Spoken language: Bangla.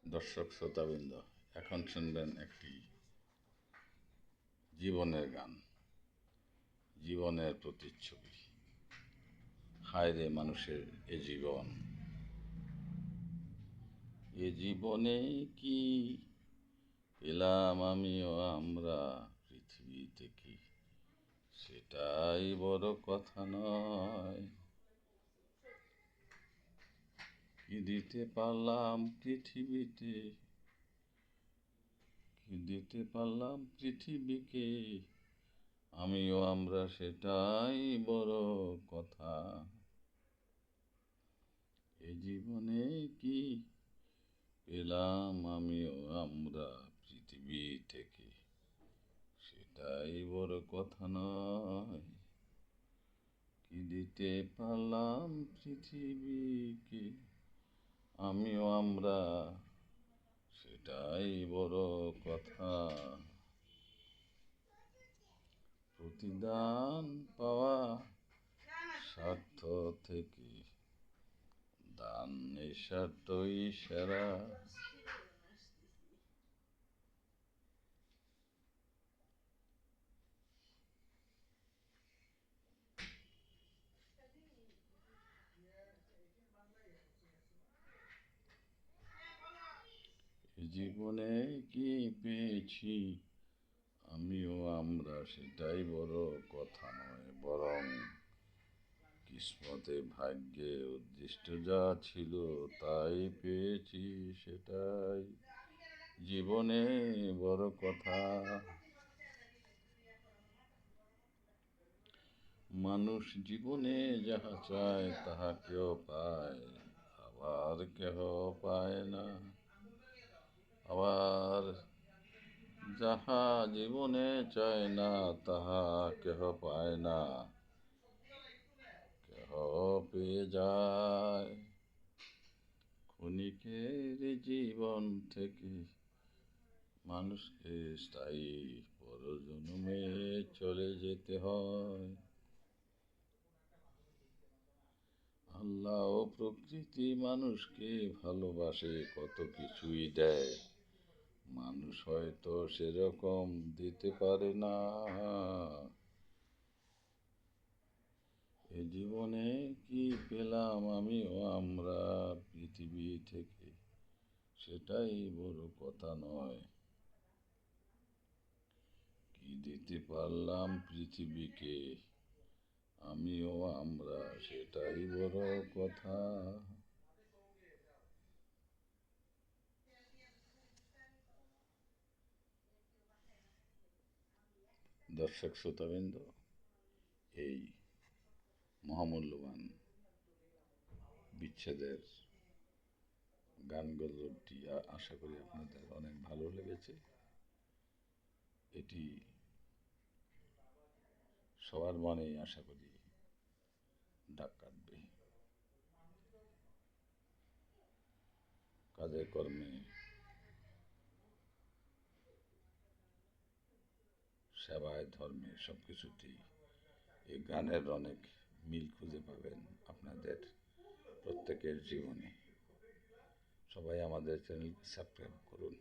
দর্শক শ্রোতাবৃন্দ, এখন শুনবেন একটি জীবনের গান, জীবনের প্রতিচ্ছবি। হায় রে মানুষের এ জীবন, এ জীবনে কি পেলাম আমিও আমরা পৃথিবীতে কি, সেটাই বড় কথা নয়। কি দিতে পারলাম পৃথিবীতে, কি দিতে পারলাম পৃথিবীকে, আমিও আমরা সেটাই বড় কথা। এ জীবনে কি পেলাম আমিও আমরা পৃথিবী থেকে, সেটাই বড় কথা নয়। কি দিতে পারলাম পৃথিবীকে, আমিও আমরা সেটাই বড় কথা। প্রতিদান পাওয়া স্বার্থ থেকে দান নিঃস্বার্থই সেরা। জীবনে কি পেয়েছি আমিও আমরা সেটাই বড় কথা নয়, বরং কিসমতে ভাগ্যে উদ্দিষ্ট যা ছিল তাই পেয়েছি, সেটাই জীবনে বড় কথা। মানুষ জীবনে যাহা চায় তাহা কেহ পায়, আবার কেহ পায় না। আবার যাহা জীবনে চায় না তাহা কেহ পায় না, কেহ পেয়ে যায়। ক্ষণিকের জীবন থেকে মানুষকে স্থায়ী পরজন্মে চলে যেতে হয়। আল্লাহ ও প্রকৃতি মানুষকে ভালোবাসে, কত কিছুই দেয়, মানুষ হয়তো সেরকম দিতে পারে না। এ জীবনে কি পেলাম আমিও আমরা পৃথিবী থেকে, সেটাই বড় কথা নয়। কি দিতে পারলাম পৃথিবীকে, আমিও আমরা সেটাই বড় কথা। দর্শক শ্রোতাবৃন্দ, এই মহামূল্যবান বিচ্ছেদের গানগুলোটি আশা করি আপনাদের অনেক ভালো লেগেছে। এটি সবার মনেই আশা করি দাগ কাটবে। কাজে কর্মে, সেবায়, ধর্মে, সব কিছুতেই এই গানের অনেক মিল খুঁজে পাবেন আপনাদের প্রত্যেকের জীবনে। সবাই আমাদের চ্যানেলকে সাবস্ক্রাইব করুন।